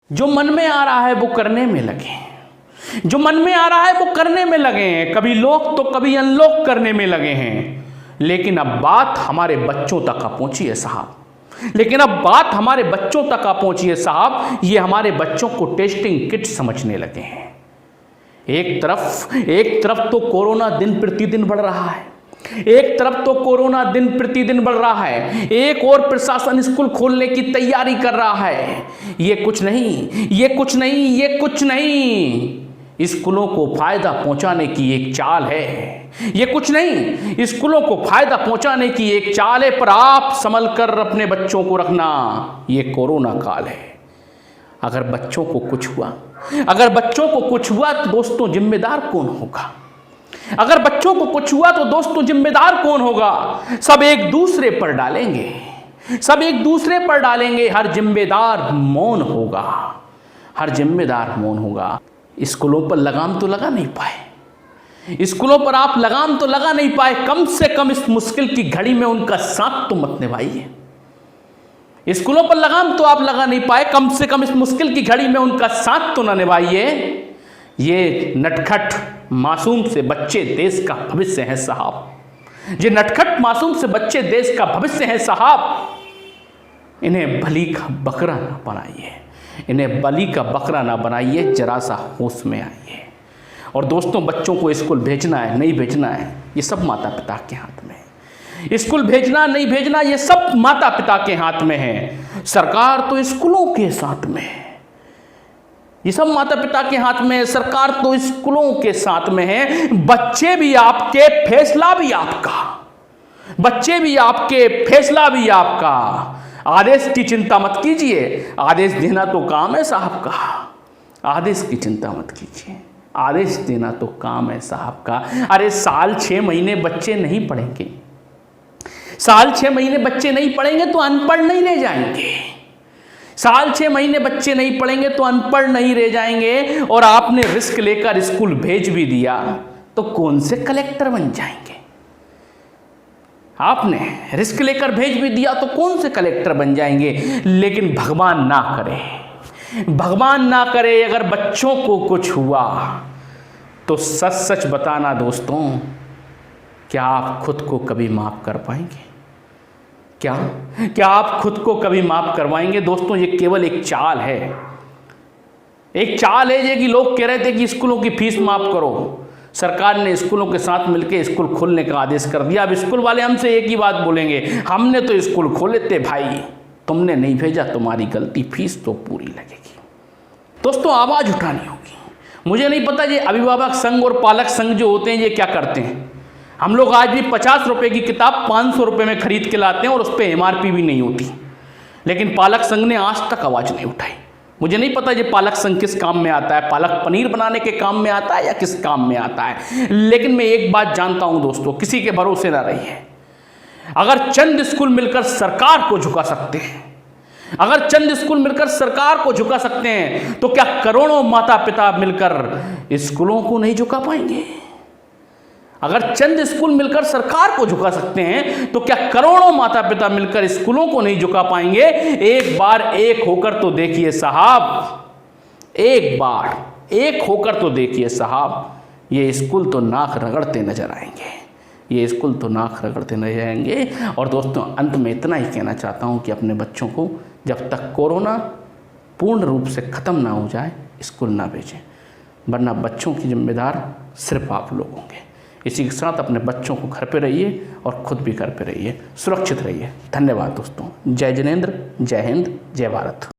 जो मन में आ रहा है वो करने में लगे, जो मन में आ रहा है वो करने में लगे हैं। कभी लोग तो कभी अनलोक करने में लगे हैं। लेकिन अब बात हमारे बच्चों तक आ पहुंची है साहब, लेकिन अब बात हमारे बच्चों तक आ पहुंची है साहब। ये हमारे बच्चों को टेस्टिंग किट समझने लगे हैं। एक तरफ तो कोरोना दिन प्रतिदिन बढ़ रहा है, एक तरफ तो कोरोना दिन प्रतिदिन बढ़ रहा है, एक और प्रशासन स्कूल खोलने की तैयारी कर रहा है। ये कुछ नहीं, स्कूलों को फायदा पहुंचाने की एक चाल है। ये कुछ नहीं, स्कूलों को फायदा पहुंचाने की एक चाल है। पर आप संभल कर अपने बच्चों को रखना, ये कोरोना काल है। अगर बच्चों को कुछ हुआ तो दोस्तों जिम्मेदार कौन होगा? अगर बच्चों को कुछ हुआ तो दोस्तों जिम्मेदार कौन होगा? सब एक दूसरे पर डालेंगे, हर जिम्मेदार मौन होगा। स्कूलों पर लगाम तो लगा नहीं पाए, स्कूलों पर आप लगाम तो लगा नहीं पाए। कम से कम इस मुश्किल की घड़ी में उनका साथ तो मत निभाइए। स्कूलों पर लगाम तो आप लगा नहीं पाए, कम से कम इस मुश्किल की घड़ी में उनका साथ तो ना निभाइए। ये नटखट मासूम से बच्चे देश का भविष्य हैं साहब। ये नटखट मासूम से बच्चे देश का भविष्य हैं साहब। इन्हें बलि का बकरा ना बनाइए, जरा सा होश में आइए। और दोस्तों, बच्चों को स्कूल भेजना है नहीं भेजना है, ये सब माता पिता के हाथ में है। स्कूल भेजना नहीं भेजना, ये सब माता पिता के हाथ में है। सरकार तो स्कूलों के साथ में है, ये सब माता पिता के हाथ में है। सरकार तो स्कूलों के साथ में है। बच्चे भी आपके, फैसला भी आपका। आदेश की चिंता मत कीजिए, आदेश देना तो काम है साहब का। आदेश की चिंता मत कीजिए, आदेश देना तो काम है साहब का। अरे साल 6 महीने बच्चे नहीं पढ़ेंगे, साल 6 महीने बच्चे नहीं पढ़ेंगे तो अनपढ़ नहीं रह जाएंगे। साल 6 महीने बच्चे नहीं पढ़ेंगे तो अनपढ़ नहीं रह जाएंगे। और आपने रिस्क लेकर स्कूल भेज भी दिया तो कौन से कलेक्टर बन जाएंगे? आपने रिस्क लेकर भेज भी दिया तो कौन से कलेक्टर बन जाएंगे? लेकिन भगवान ना करे अगर बच्चों को कुछ हुआ तो सच बताना दोस्तों, क्या आप खुद को कभी माफ कर पाएंगे? क्या आप खुद को कभी माफ करवाएंगे? दोस्तों, ये केवल एक चाल है, ये कि लोग कह रहे थे कि स्कूलों की फीस माफ करो। सरकार ने स्कूलों के साथ मिलकर स्कूल खोलने का आदेश कर दिया। अब स्कूल वाले हमसे एक ही बात बोलेंगे, हमने तो स्कूल खोले थे भाई, तुमने नहीं भेजा, तुम्हारी गलती, फीस तो पूरी लगेगी। दोस्तों, आवाज उठानी होगी। मुझे नहीं पता ये अभिभावक संघ और पालक संघ जो होते हैं ये क्या करते हैं। हम लोग आज भी 50 रुपए की किताब 500 रुपए में खरीद के लाते हैं और उस पर MRP भी नहीं होती। लेकिन पालक संघ ने आज तक आवाज नहीं उठाई। मुझे नहीं पता ये पालक संघ किस काम में आता है, पालक पनीर बनाने के काम में आता है या किस काम में आता है। लेकिन मैं एक बात जानता हूं दोस्तों, किसी के भरोसे ना रहिए। अगर चंद स्कूल मिलकर सरकार को झुका सकते हैं, तो क्या करोड़ों माता पिता मिलकर स्कूलों को नहीं झुका पाएंगे? अगर चंद स्कूल मिलकर सरकार को झुका सकते हैं तो क्या करोड़ों माता पिता मिलकर स्कूलों को नहीं झुका पाएंगे? एक बार एक होकर तो देखिए साहब, ये स्कूल तो नाक रगड़ते नजर आएंगे। और दोस्तों, अंत में इतना ही कहना चाहता हूं कि अपने बच्चों को जब तक कोरोना पूर्ण रूप से खत्म ना हो जाए स्कूल ना भेजें, वरना बच्चों की जिम्मेदार सिर्फ आप लोग होंगे। इसी के साथ अपने बच्चों को घर पे रहिए और खुद भी घर पे रहिए, सुरक्षित रहिए। धन्यवाद दोस्तों। जय जिनेंद्र, जय हिंद, जय भारत।